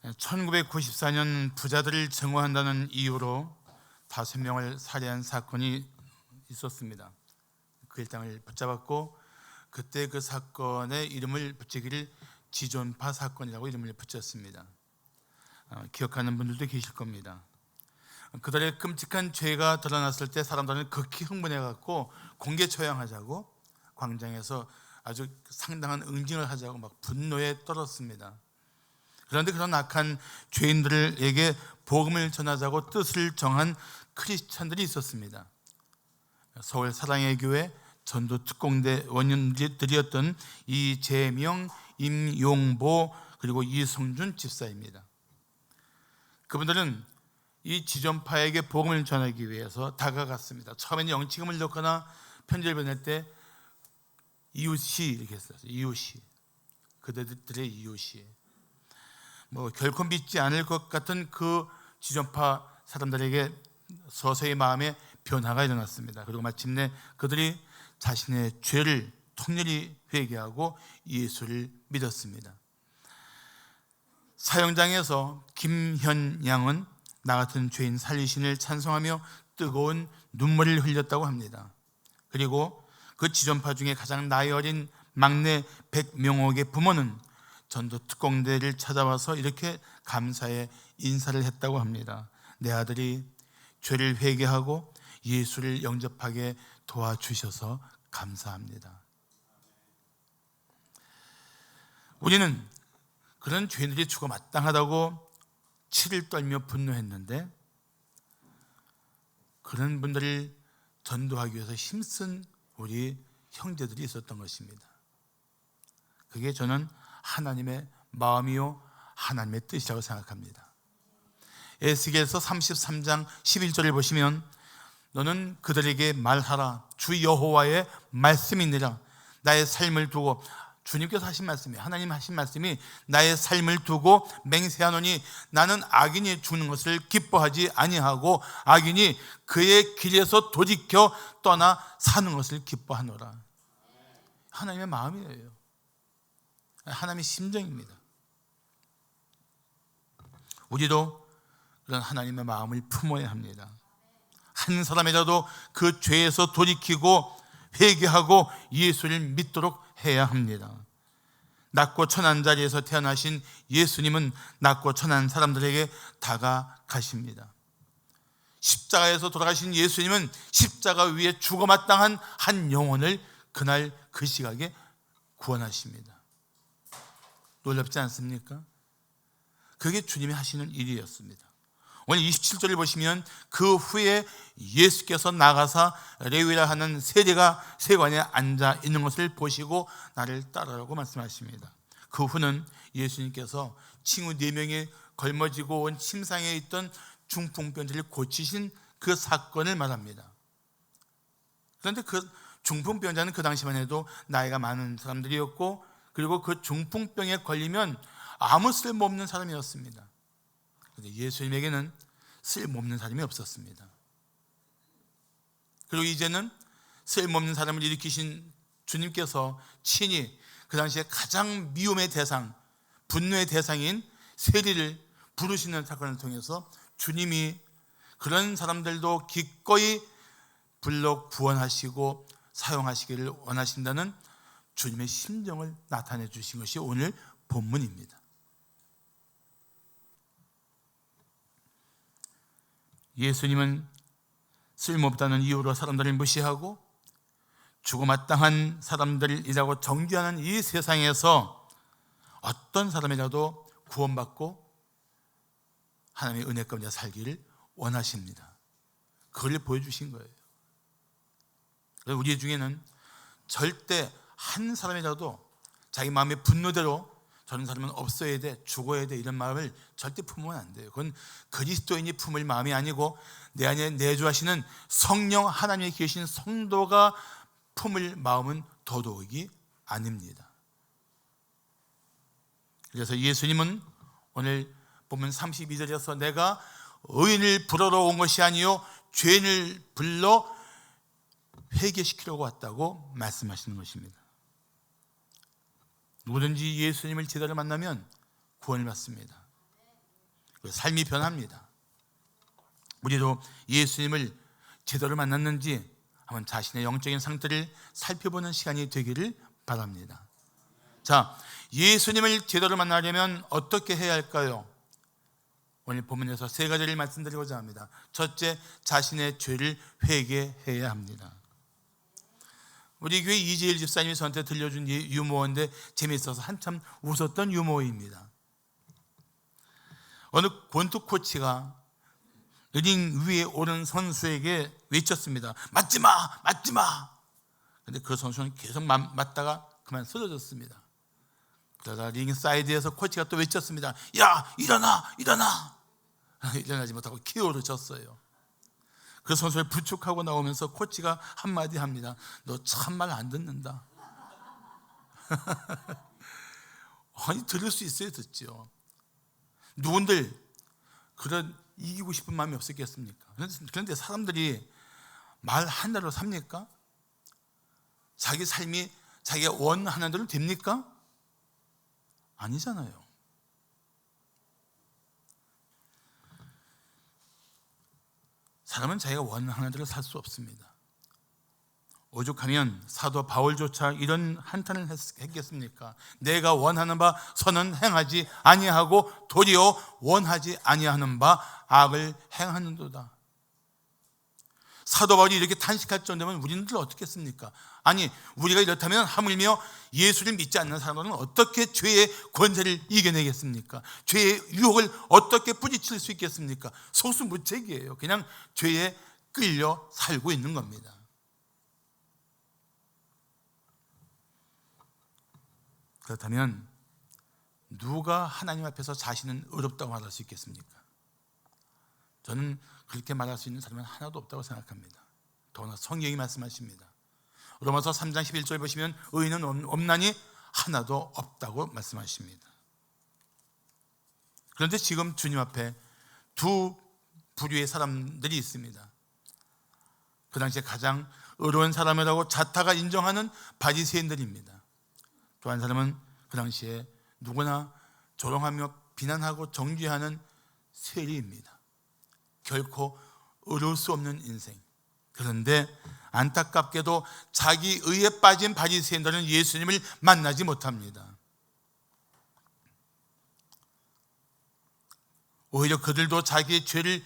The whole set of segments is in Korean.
1994년 부자들을 증오한다는 이유로 5명을 살해한 사건이 있었습니다. 그 일당을 붙잡았고 그때 그 사건의 이름을 붙이기를 지존파 사건이라고 이름을 붙였습니다. 기억하는 분들도 계실 겁니다. 그들의 끔찍한 죄가 드러났을 때 사람들은 극히 흥분해갖고 공개 처형하자고 광장에서 아주 상당한 응징을 하자고 막 분노에 떨었습니다. 그런데 그런 악한 죄인들에게 복음을 전하자고 뜻을 정한 크리스찬들이 있었습니다. 서울 사랑의 교회 전도 특공대 원년들이었던 이재명, 임용보 그리고 이성준 집사입니다. 그분들은 이 지존파에게 복음을 전하기 위해서 다가갔습니다. 처음에는 영치금을 넣거나 편지를 보낼 때 이웃이 이렇게 했어요. 이웃이, 그들의 이웃이 결코 믿지 않을 것 같은 그 지존파 사람들에게 서서히 마음의 변화가 일어났습니다. 그리고 마침내 그들이 자신의 죄를 통렬히 회개하고 예수를 믿었습니다. 사형장에서 김현 양은 나 같은 죄인 살리신을 찬송하며 뜨거운 눈물을 흘렸다고 합니다. 그리고 그 지존파 중에 가장 나이 어린 막내 백명옥의 부모는 전도 특공대를 찾아와서 이렇게 감사의 인사를 했다고 합니다. 내 아들이 죄를 회개하고 예수를 영접하게 도와주셔서 감사합니다. 우리는 그런 죄인들이 죽어 마땅하다고 치를 떨며 분노했는데 그런 분들을 전도하기 위해서 힘쓴 우리 형제들이 있었던 것입니다. 그게 저는 하나님의 마음이요 하나님의 뜻이라고 생각합니다. 에스겔서 33장 11절을 보시면 너는 그들에게 말하라. 주 여호와의 말씀이니라. 나의 삶을 두고, 주님께서 하신 말씀이, 하나님 하신 말씀이 나의 삶을 두고 맹세하노니 나는 악인이 죽는 것을 기뻐하지 아니하고 악인이 그의 길에서 돌이켜 떠나 사는 것을 기뻐하노라. 하나님의 마음이에요. 하나님의 심정입니다. 우리도 그런 하나님의 마음을 품어야 합니다. 한 사람이라도 그 죄에서 돌이키고 회개하고 예수를 믿도록 해야 합니다. 낮고 천한 자리에서 태어나신 예수님은 낮고 천한 사람들에게 다가가십니다. 십자가에서 돌아가신 예수님은 십자가 위에 죽어 마땅한 한 영혼을 그날 그 시각에 구원하십니다. 놀랍지 않습니까? 그게 주님이 하시는 일이었습니다. 오늘 27절을 보시면 그 후에 예수께서 나가사 레위라 하는 세관에 앉아 있는 것을 보시고 나를 따르라고 말씀하십니다. 그 후는 예수님께서 친구 4명이 걸머지고 온 침상에 있던 중풍병자를 고치신 그 사건을 말합니다. 그런데 그 중풍병자는 그 당시만 해도 나이가 많은 사람들이었고 그리고 그 중풍병에 걸리면 아무 쓸모없는 사람이었습니다. 그런데 예수님에게는 쓸모없는 사람이 없었습니다. 그리고 이제는 쓸모없는 사람을 일으키신 주님께서 친히 그 당시에 가장 미움의 대상, 분노의 대상인 세리를 부르시는 사건을 통해서 주님이 그런 사람들도 기꺼이 불러 구원하시고 사용하시기를 원하신다는 주님의 심정을 나타내 주신 것이 오늘 본문입니다. 예수님은 쓸모없다는 이유로 사람들을 무시하고 죽어 마땅한 사람들이라고 정죄하는 이 세상에서 어떤 사람이라도 구원받고 하나님의 은혜 가운데 살기를 원하십니다. 그걸 보여주신 거예요. 우리 중에는 절대 한 사람이라도 자기 마음의 분노대로 저런 사람은 없어야 돼, 죽어야 돼 이런 마음을 절대 품으면 안 돼요. 그건 그리스도인이 품을 마음이 아니고 내 안에 내주하시는 성령 하나님이 계신 성도가 품을 마음은 더더욱이 아닙니다. 그래서 예수님은 오늘 보면 32절에서 내가 의인을 부르러 온 것이 아니요 죄인을 불러 회개시키려고 왔다고 말씀하시는 것입니다. 누구든지 예수님을 제대로 만나면 구원을 받습니다. 삶이 변합니다. 우리도 예수님을 제대로 만났는지 한번 자신의 영적인 상태를 살펴보는 시간이 되기를 바랍니다. 자, 예수님을 제대로 만나려면 어떻게 해야 할까요? 오늘 본문에서 세 가지를 말씀드리고자 합니다. 첫째, 자신의 죄를 회개해야 합니다. 우리 교회 이재일 집사님이 저한테 들려준 유머인데 재미있어서 한참 웃었던 유머입니다. 어느 권투 코치가 링 위에 오른 선수에게 외쳤습니다. 맞지마! 맞지마! 근데 그 선수는 계속 맞다가 그만 쓰러졌습니다. 그러다 링 사이드에서 코치가 또 외쳤습니다. 야, 일어나! 일어나! 일어나지 못하고 KO를 졌어요. 그 선수를 부축하고 나오면서 코치가 한마디 합니다. 너 참말 안 듣는다. 아니, 들을 수 있어야 듣죠. 누군들 그런 이기고 싶은 마음이 없었겠습니까? 그런데 사람들이 말 하나로 삽니까? 자기 삶이 자기가 원하는 대로 됩니까? 아니잖아요. 사람은 자기가 원하는 대로 살 수 없습니다. 오죽하면 사도 바울조차 이런 한탄을 했겠습니까? 내가 원하는 바 선은 행하지 아니하고 도리어 원하지 아니하는 바 악을 행하는도다. 사도 바울이 이렇게 탄식할 정도면 우리들 어떻게 했습니까? 아니, 우리가 이렇다면 하물며 예수를 믿지 않는 사람들은 어떻게 죄의 권세를 이겨내겠습니까? 죄의 유혹을 어떻게 뿌리칠 수 있겠습니까? 속수무책이에요. 그냥 죄에 끌려 살고 있는 겁니다. 그렇다면 누가 하나님 앞에서 자신은 의롭다고 말할 수 있겠습니까? 저는 그렇게 말할 수 있는 사람은 하나도 없다고 생각합니다. 더구나 성경이 말씀하십니다. 로마서 3장 11절 보시면 의인은 없나니 하나도 없다고 말씀하십니다. 그런데 지금 주님 앞에 두 부류의 사람들이 있습니다. 그 당시에 가장 의로운 사람이라고 자타가 인정하는 바리새인들입니다. 또 한 사람은 그 당시에 누구나 조롱하며 비난하고 정죄하는 세리입니다. 결코 의로울 수 없는 인생. 그런데 안타깝게도 자기 의에 빠진 바리새인들은 예수님을 만나지 못합니다. 오히려 그들도 자기의 죄를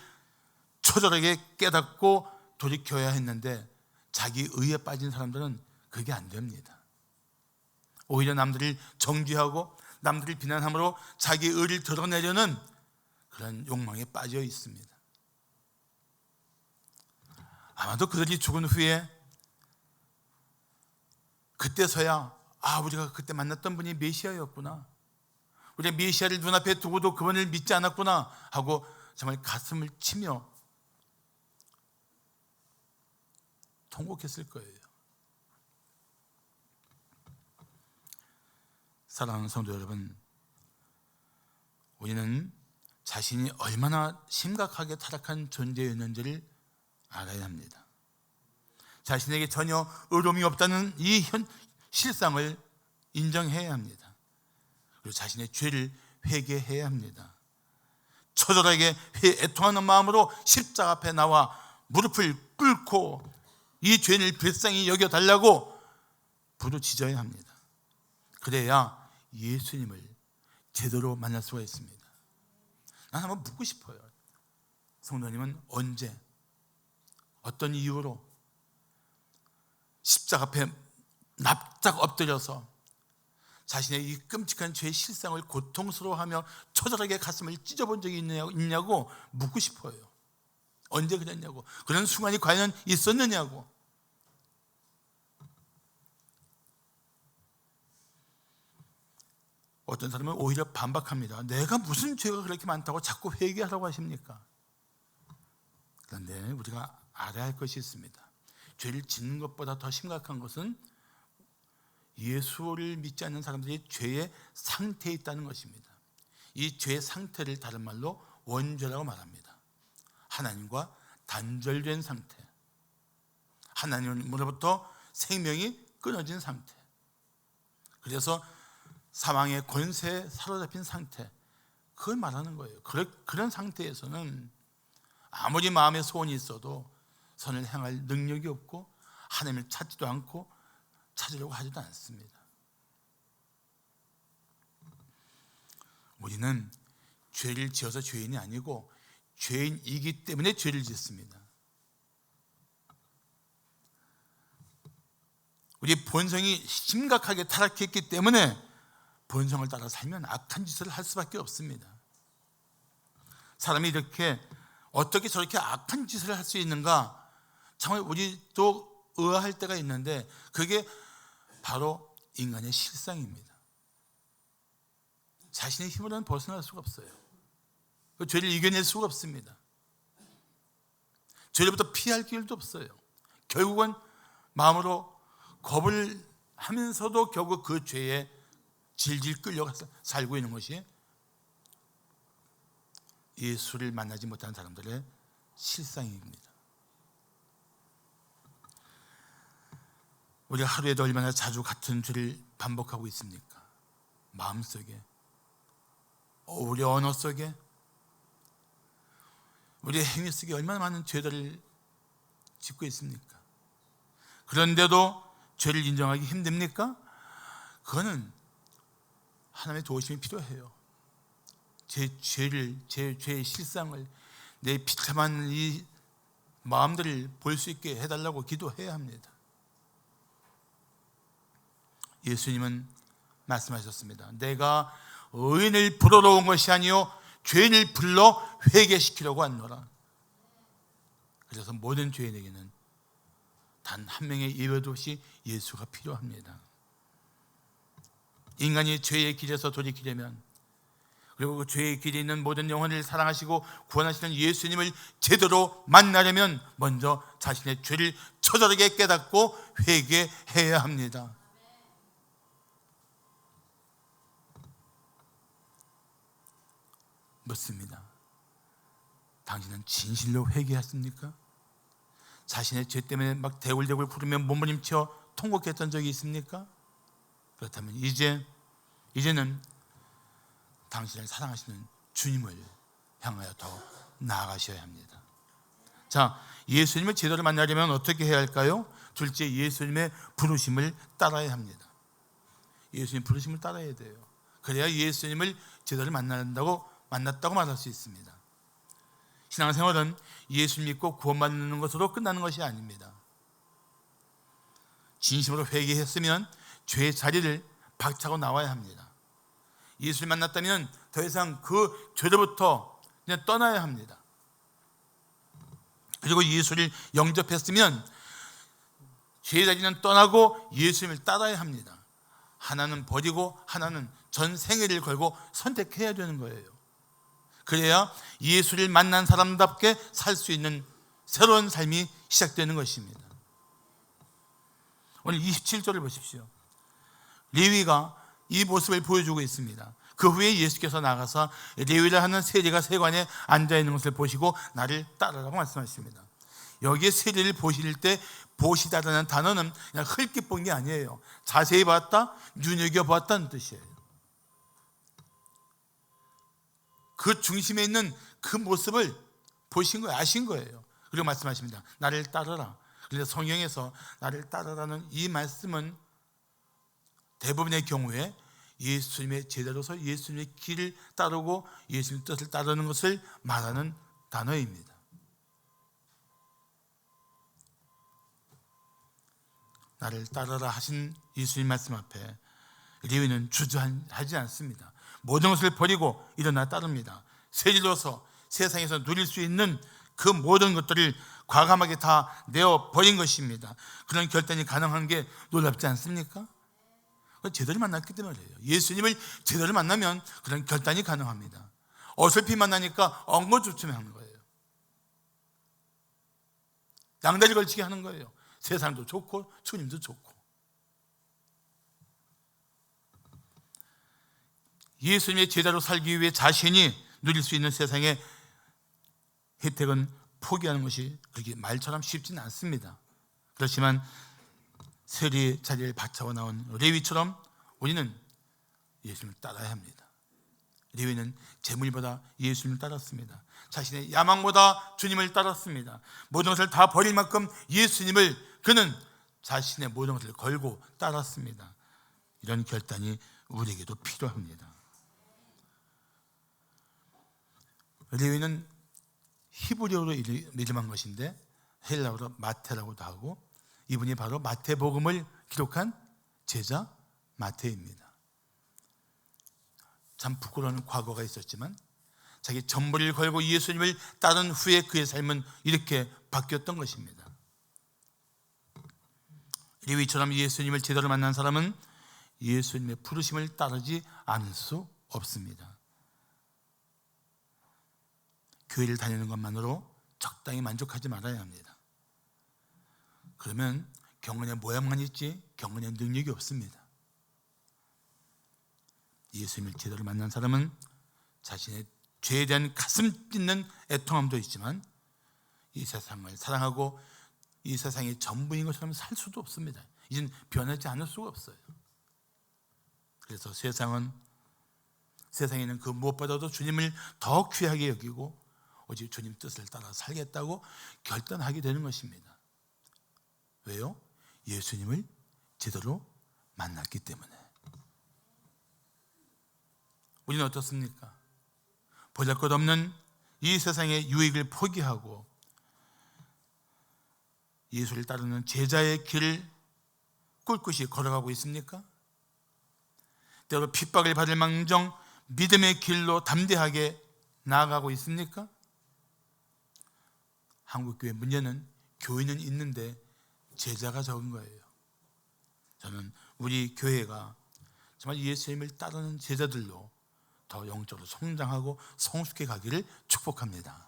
처절하게 깨닫고 돌이켜야 했는데 자기 의에 빠진 사람들은 그게 안 됩니다. 오히려 남들을 정죄하고 남들을 비난함으로 자기 의를 드러내려는 그런 욕망에 빠져 있습니다. 아마도 그들이 죽은 후에 그때서야 우리가 그때 만났던 분이 메시아였구나, 우리가 메시아를 눈앞에 두고도 그분을 믿지 않았구나 하고 정말 가슴을 치며 통곡했을 거예요. 사랑하는 성도 여러분, 우리는 자신이 얼마나 심각하게 타락한 존재였는지를 알아야 합니다. 자신에게 전혀 의로움이 없다는 이 실상을 인정해야 합니다. 그리고 자신의 죄를 회개해야 합니다. 처절하게 애통하는 마음으로 십자가 앞에 나와 무릎을 꿇고 이 죄를 불쌍히 여겨달라고 부르짖어야 합니다. 그래야 예수님을 제대로 만날 수가 있습니다. 난 한번 묻고 싶어요. 성도님은 언제, 어떤 이유로 십자가 앞에 납작 엎드려서 자신의 이 끔찍한 죄의 실상을 고통스러워하며 처절하게 가슴을 찢어본 적이 있냐고 묻고 싶어요. 언제 그랬냐고, 그런 순간이 과연 있었느냐고. 어떤 사람은 오히려 반박합니다. 내가 무슨 죄가 그렇게 많다고 자꾸 회개하라고 하십니까? 그런데 우리가 알아야 할 것이 있습니다. 죄를 짓는 것보다 더 심각한 것은 예수를 믿지 않는 사람들이 죄의 상태에 있다는 것입니다. 이 죄의 상태를 다른 말로 원죄라고 말합니다. 하나님과 단절된 상태, 하나님으로부터 생명이 끊어진 상태, 그래서 사망의 권세에 사로잡힌 상태, 그걸 말하는 거예요. 그런 상태에서는 아무리 마음에 소원이 있어도 선을 행할 능력이 없고 하나님을 찾지도 않고 찾으려고 하지도 않습니다. 우리는 죄를 지어서 죄인이 아니고 죄인이기 때문에 죄를 짓습니다. 우리 본성이 심각하게 타락했기 때문에 본성을 따라 살면 악한 짓을 할 수밖에 없습니다. 사람이 이렇게 어떻게 저렇게 악한 짓을 할 수 있는가, 정말 우리도 의아할 때가 있는데 그게 바로 인간의 실상입니다. 자신의 힘으로는 벗어날 수가 없어요. 그 죄를 이겨낼 수가 없습니다. 죄로부터 피할 길도 없어요. 결국은 마음으로 겁을 하면서도 결국 그 죄에 질질 끌려가서 살고 있는 것이 예수를 만나지 못하는 사람들의 실상입니다. 우리가 하루에도 얼마나 자주 같은 죄를 반복하고 있습니까? 마음속에, 우리 언어 속에, 우리의 행위 속에 얼마나 많은 죄들을 짓고 있습니까? 그런데도 죄를 인정하기 힘듭니까? 그거는 하나님의 도우심이 필요해요. 제 죄의 실상을, 내 비참한 이 마음들을 볼 수 있게 해달라고 기도해야 합니다. 예수님은 말씀하셨습니다. 내가 의인을 부르러 온 것이 아니요 죄인을 불러 회개시키려고 왔노라. 그래서 모든 죄인에게는 단 한 명의 예외도 없이 예수가 필요합니다. 인간이 죄의 길에서 돌이키려면, 그리고 그 죄의 길에 있는 모든 영혼을 사랑하시고 구원하시는 예수님을 제대로 만나려면 먼저 자신의 죄를 처절하게 깨닫고 회개해야 합니다. 묻습니다. 당신은 진실로 회개했습니까? 자신의 죄 때문에 막 대굴대굴 구르며 몸부림쳐 통곡했던 적이 있습니까? 그렇다면 이제는 당신을 사랑하시는 주님을 향하여 더 나아가셔야 합니다. 자, 예수님을 제대로 만나려면 어떻게 해야 할까요? 둘째, 예수님의 부르심을 따라야 합니다. 예수님 부르심을 따라야 돼요. 그래야 예수님을 제대로 만났다고 말할 수 있습니다. 신앙생활은 예수 믿고 구원받는 것으로 끝나는 것이 아닙니다. 진심으로 회개했으면 죄의 자리를 박차고 나와야 합니다. 예수를 만났다면 더 이상 그 죄로부터 그냥 떠나야 합니다. 그리고 예수를 영접했으면 죄의 자리는 떠나고 예수님을 따라야 합니다. 하나는 버리고 하나는 전 생애를 걸고 선택해야 되는 거예요. 그래야 예수를 만난 사람답게 살 수 있는 새로운 삶이 시작되는 것입니다. 오늘 27절을 보십시오. 레위가 이 모습을 보여주고 있습니다. 그 후에 예수께서 나가서 레위를 하는 세리가 세관에 앉아있는 것을 보시고 나를 따르라고 말씀하십니다. 여기에 세리를 보실 때 보시다라는 단어는 그냥 흘낏 본 게 아니에요. 자세히 봤다, 눈여겨봤다는 뜻이에요. 그 중심에 있는 그 모습을 보신 거예요. 아신 거예요. 그리고 말씀하십니다. 나를 따르라. 그런데 성경에서 나를 따르라는 이 말씀은 대부분의 경우에 예수님의 제자로서 예수님의 길을 따르고 예수님의 뜻을 따르는 것을 말하는 단어입니다. 나를 따르라 하신 예수님 말씀 앞에 레위는 주저하지 않습니다. 모든 것을 버리고 일어나 따릅니다. 세리로서 세상에서 누릴 수 있는 그 모든 것들을 과감하게 다 내어버린 것입니다. 그런 결단이 가능한 게 놀랍지 않습니까? 제대로 만났기 때문이에요. 예수님을 제대로 만나면 그런 결단이 가능합니다. 어설피 만나니까 엉거주춤하는 거예요. 양다리 걸치게 하는 거예요. 세상도 좋고 주님도 좋고. 예수님의 제자로 살기 위해 자신이 누릴 수 있는 세상의 혜택은 포기하는 것이 그렇게 말처럼 쉽지는 않습니다. 그렇지만 세리의 자리를 바쳐고 나온 레위처럼 우리는 예수님을 따라야 합니다. 레위는 재물보다 예수님을 따랐습니다. 자신의 야망보다 주님을 따랐습니다. 모든 것을 다 버릴 만큼 예수님을 그는 자신의 모든 것을 걸고 따랐습니다. 이런 결단이 우리에게도 필요합니다. 레위는 히브리어로 이름한 것인데 헬라어로 마태라고도 하고, 이분이 바로 마태복음을 기록한 제자 마태입니다. 참 부끄러운 과거가 있었지만 자기 전부를 걸고 예수님을 따른 후에 그의 삶은 이렇게 바뀌었던 것입니다. 레위처럼 예수님을 제대로 만난 사람은 예수님의 부르심을 따르지 않을 수 없습니다. 교회를 다니는 것만으로 적당히 만족하지 말아야 합니다. 그러면 경건의 모양만 있지 경건의 능력이 없습니다. 예수님을 제대로 만난 사람은 자신의 죄에 대한 가슴 찢는 애통함도 있지만 이 세상을 사랑하고 이 세상이 전부인 것처럼 살 수도 없습니다. 이젠 변하지 않을 수가 없어요. 그래서 세상에는 그 무엇보다도 주님을 더 귀하게 여기고 오직 주님 뜻을 따라 살겠다고 결단하게 되는 것입니다. 왜요? 예수님을 제대로 만났기 때문에. 우리는 어떻습니까? 보잘것없는 이 세상의 유익을 포기하고 예수를 따르는 제자의 길을 꿋꿋이 걸어가고 있습니까? 때로 핍박을 받을 망정 믿음의 길로 담대하게 나아가고 있습니까? 한국교회 문제는 교인은 있는데 제자가 적은 거예요. 저는 우리 교회가 정말 예수님을 따르는 제자들로 더 영적으로 성장하고 성숙해 가기를 축복합니다.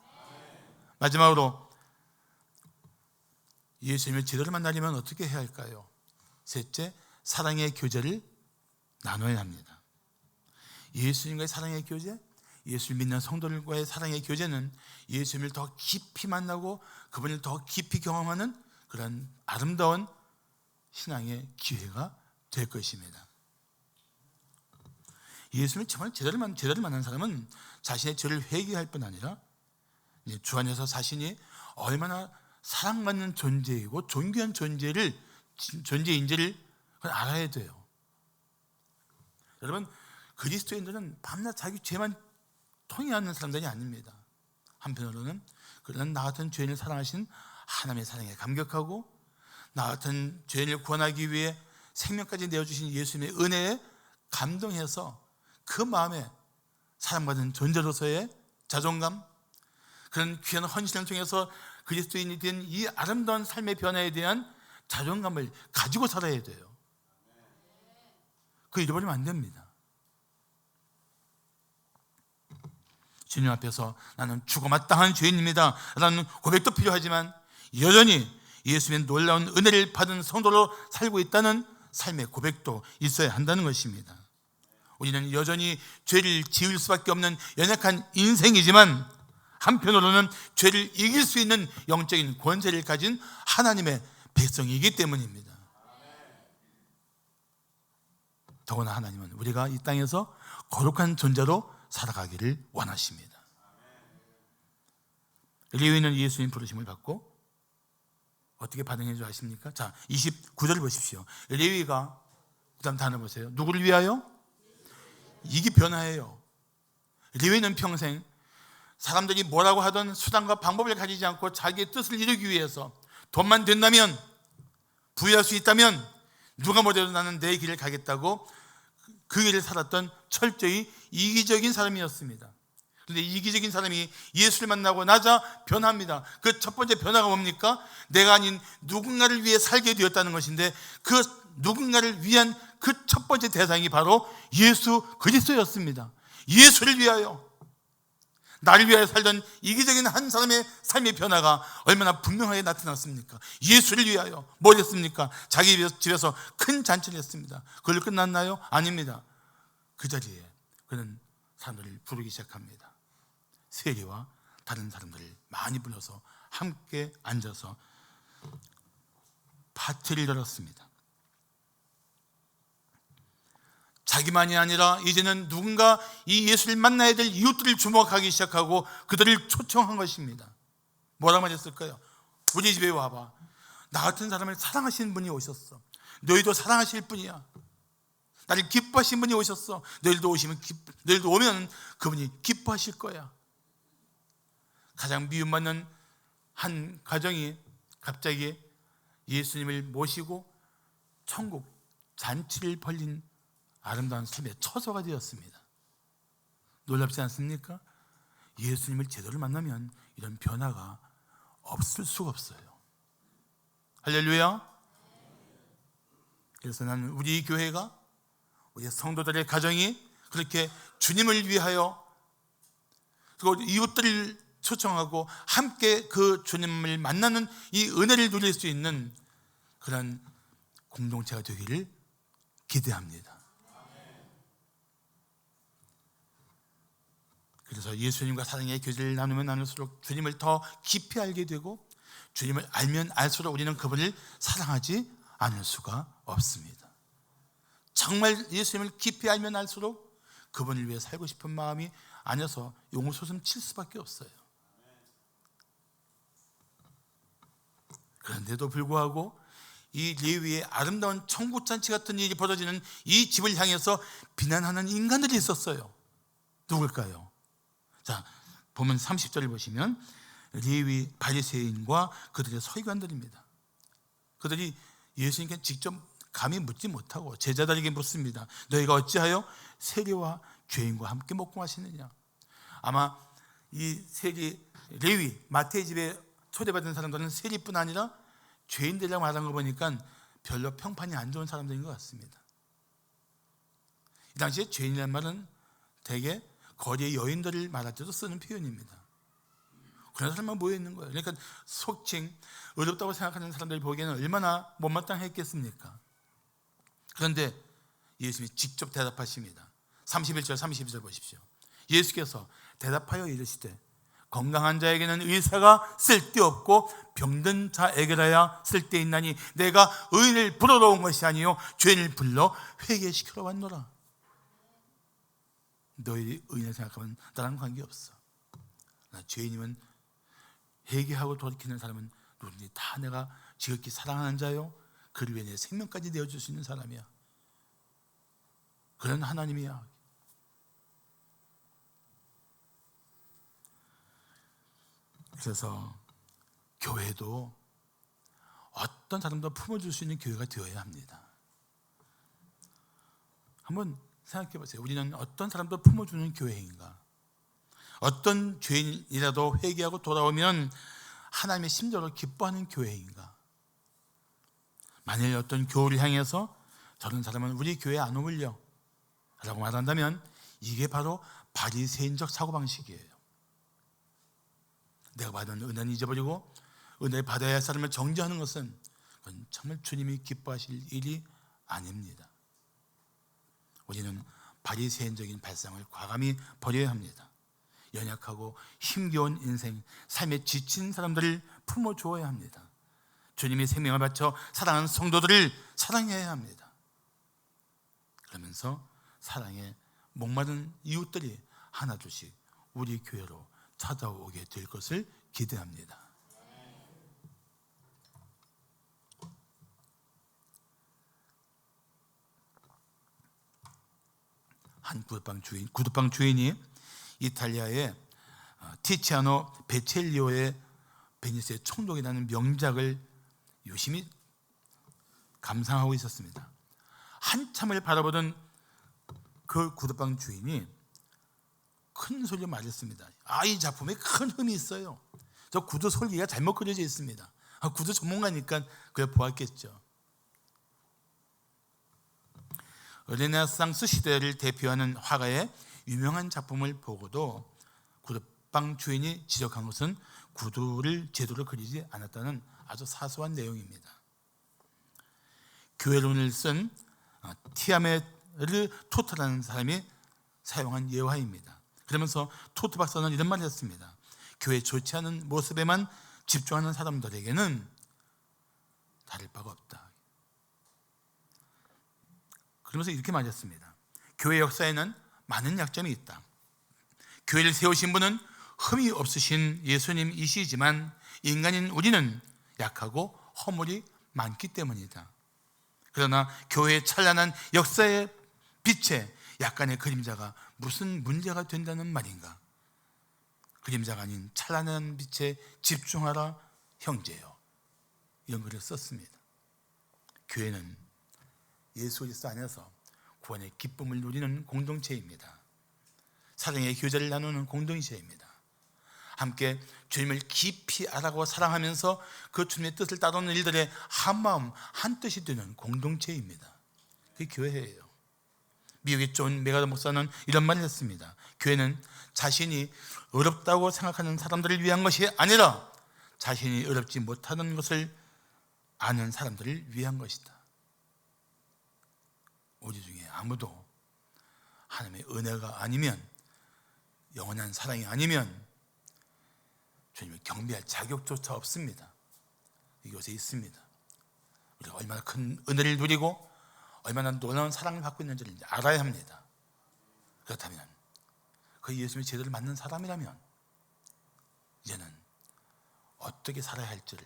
마지막으로 예수님을 제대로 만나려면 어떻게 해야 할까요? 셋째, 사랑의 교제를 나눠야 합니다. 예수님과의 사랑의 교제, 예수를 믿는 성도들과의 사랑의 교제는 예수님을 더 깊이 만나고 그분을 더 깊이 경험하는 그런 아름다운 신앙의 기회가 될 것입니다. 예수님을 정말 제대로 만난 사람은 자신의 죄를 회개할 뿐 아니라 주 안에서 자신이 얼마나 사랑받는 존재이고 존귀한 존재인지를 알아야 돼요. 여러분, 그리스도인들은 밤낮 자기 죄만 통회하는 사람들이 아닙니다. 한편으로는 그런 나 같은 죄인을 사랑하신 하나님의 사랑에 감격하고 나 같은 죄인을 구원하기 위해 생명까지 내어주신 예수님의 은혜에 감동해서 그 마음에 사랑받은 존재로서의 자존감, 그런 귀한 헌신을 통해서 그리스도인이 된 이 아름다운 삶의 변화에 대한 자존감을 가지고 살아야 돼요. 그거 잃어버리면 안 됩니다. 주님 앞에서 나는 죽어마땅한 죄인입니다 라는 고백도 필요하지만 여전히 예수님의 놀라운 은혜를 받은 성도로 살고 있다는 삶의 고백도 있어야 한다는 것입니다. 우리는 여전히 죄를 지을 수밖에 없는 연약한 인생이지만 한편으로는 죄를 이길 수 있는 영적인 권세를 가진 하나님의 백성이기 때문입니다. 더구나 하나님은 우리가 이 땅에서 거룩한 존재로 살아가기를 원하십니다. 레위는 예수님 부르심을 받고 어떻게 반응해 줄 아십니까? 자, 29절을 보십시오. 레위가 그 다음 단어 보세요. 누구를 위하여? 이게 변화예요. 레위는 평생 사람들이 뭐라고 하던 수단과 방법을 가지지 않고 자기의 뜻을 이루기 위해서 돈만 된다면, 부유할 수 있다면 누가 뭐래도 나는 내 길을 가겠다고 그 길을 살았던 철저히 이기적인 사람이었습니다. 그런데 이기적인 사람이 예수를 만나고 나자 변합니다. 그 첫 번째 변화가 뭡니까? 내가 아닌 누군가를 위해 살게 되었다는 것인데 그 누군가를 위한 그 첫 번째 대상이 바로 예수 그리스도였습니다. 예수를 위하여, 나를 위하여 살던 이기적인 한 사람의 삶의 변화가 얼마나 분명하게 나타났습니까? 예수를 위하여 뭘 했습니까? 자기 집에서 큰 잔치를 했습니다. 그걸로 끝났나요? 아닙니다. 그 자리에 그는 사람들을 부르기 시작합니다. 세리와 다른 사람들을 많이 불러서 함께 앉아서 파티를 열었습니다. 자기만이 아니라 이제는 누군가 이 예수를 만나야 될 이웃들을 주목하기 시작하고 그들을 초청한 것입니다. 뭐라고 말했을까요? 우리 집에 와봐. 나 같은 사람을 사랑하시는 분이 오셨어. 너희도 사랑하실 분이야. 나를 기뻐하신 분이 오셨어. 너희도 오면 그분이 기뻐하실 거야. 가장 미움받는 한 가정이 갑자기 예수님을 모시고 천국 잔치를 벌린 아름다운 삶의 처소가 되었습니다. 놀랍지 않습니까? 예수님을 제대로 만나면 이런 변화가 없을 수가 없어요. 할렐루야. 그래서 나는 우리 교회가, 우리 성도들의 가정이 그렇게 주님을 위하여 그리고 이웃들을 초청하고 함께 그 주님을 만나는 이 은혜를 누릴 수 있는 그런 공동체가 되기를 기대합니다. 그래서 예수님과 사랑의 교제를 나누면 나눌수록 주님을 더 깊이 알게 되고, 주님을 알면 알수록 우리는 그분을 사랑하지 않을 수가 없습니다. 정말 예수님을 깊이 알면 알수록 그분을 위해 살고 싶은 마음이 안에서 용솟음 칠 수밖에 없어요. 그런데도 불구하고 이 레위의 아름다운 천국잔치 같은 일이 벌어지는 이 집을 향해서 비난하는 인간들이 있었어요. 누굴까요? 자, 보면 30절을 보시면 레위 바리새인과 그들의 서기관들입니다. 그들이 예수님께 직접 감히 묻지 못하고 제자들에게 묻습니다. 너희가 어찌하여 세리와 죄인과 함께 먹고 마시느냐? 아마 이 레위 마태의 집에 초대받은 사람들은 세리뿐 아니라 죄인들이라고 말한 거 보니까 별로 평판이 안 좋은 사람들인 것 같습니다. 이 당시에 죄인이라는 말은 대개 거리의 여인들을 말할 때도 쓰는 표현입니다. 그런 사람만 모여있는 거예요. 그러니까 속칭 어렵다고 생각하는 사람들이 보기에는 얼마나 못마땅했겠습니까? 그런데 예수님이 직접 대답하십니다. 31절 32절 보십시오. 예수께서 대답하여 이르시되 건강한 자에게는 의사가 쓸데없고 병든 자에게라야 쓸데있나니 내가 의인을 부르러 온 것이 아니요 죄인을 불러 회개시키러 왔노라. 너희 의인을 생각하면 나랑 관계없어. 나 죄인이면 회개하고 돌이키는 사람은 누구든지 다 내가 지극히 사랑하는 자요 그를 위해 내 생명까지 내어줄 수 있는 사람이야. 그런 하나님이야. 그래서 교회도 어떤 사람도 품어줄 수 있는 교회가 되어야 합니다. 한번 생각해 보세요. 우리는 어떤 사람도 품어주는 교회인가? 어떤 죄인이라도 회개하고 돌아오면 하나님의 심정으로 기뻐하는 교회인가? 만일 어떤 교회를 향해서 저런 사람은 우리 교회에 안 어울려 라고 말한다면 이게 바로 바리새인적 사고방식이에요. 내가 받은 은혜는 잊어버리고 은혜를 받아야 할 사람을 정죄하는 것은 그건 정말 주님이 기뻐하실 일이 아닙니다. 우리는 바리새인적인 발상을 과감히 버려야 합니다. 연약하고 힘겨운 인생, 삶에 지친 사람들을 품어주어야 합니다. 주님이 생명을 바쳐 사랑하는 성도들을 사랑해야 합니다. 그러면서 사랑에 목마른 이웃들이 하나둘씩 우리 교회로 찾아오게 될 것을 기대합니다. 한 구두방 주인이 이탈리아의 티치아노 베첼리오의 베니스의 총독이라는 명작을 유심히 감상하고 있었습니다. 한참을 바라보던 그 구두방 주인이 큰 소리로 말했습니다. 이 작품에 큰 흠이 있어요. 저 구두 솔기가 잘못 그려져 있습니다. 구두 전문가니까 그걸 보았겠죠. 르네상스 시대를 대표하는 화가의 유명한 작품을 보고도 구두방 주인이 지적한 것은 구두를 제대로 그리지 않았다는 아주 사소한 내용입니다. 교회론을 쓴 티아메르 토트라는 사람이 사용한 예화입니다. 그러면서 토트 박사는 이런 말을 했습니다. 교회 좋지 않은 모습에만 집중하는 사람들에게는 다를 바가 없다. 그러면서 이렇게 말했습니다. 교회 역사에는 많은 약점이 있다. 교회를 세우신 분은 흠이 없으신 예수님이시지만 인간인 우리는 약하고 허물이 많기 때문이다. 그러나 교회의 찬란한 역사의 빛에 약간의 그림자가 무슨 문제가 된다는 말인가? 그림자가 아닌 찬란한 빛에 집중하라 형제여, 이런 글을 썼습니다. 교회는 예수 그리스도 안에서 구원의 기쁨을 누리는 공동체입니다. 사랑의 교제를 나누는 공동체입니다. 함께 주님을 깊이 알아가고 사랑하면서 그 주님의 뜻을 따르는 일들의 한마음 한뜻이 되는 공동체입니다. 그게 교회예요. 미국의 존 메가더 목사는 이런 말을 했습니다. 교회는 자신이 어렵다고 생각하는 사람들을 위한 것이 아니라 자신이 어렵지 못하는 것을 아는 사람들을 위한 것이다. 우리 중에 아무도 하나님의 은혜가 아니면, 영원한 사랑이 아니면 주님을 경배할 자격조차 없습니다. 이곳에 있습니다. 우리가 얼마나 큰 은혜를 누리고 얼마나 놀라운 사랑을 받고 있는지를 알아야 합니다. 그렇다면 그 예수님의 제도를 맞는 사람이라면 이제는 어떻게 살아야 할지를,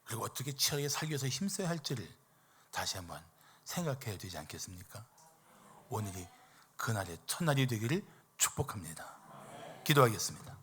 그리고 어떻게 치열하게 살기 위해서 힘써야 할지를 다시 한번 생각해야 되지 않겠습니까? 오늘이 그날의 첫날이 되기를 축복합니다. 기도하겠습니다.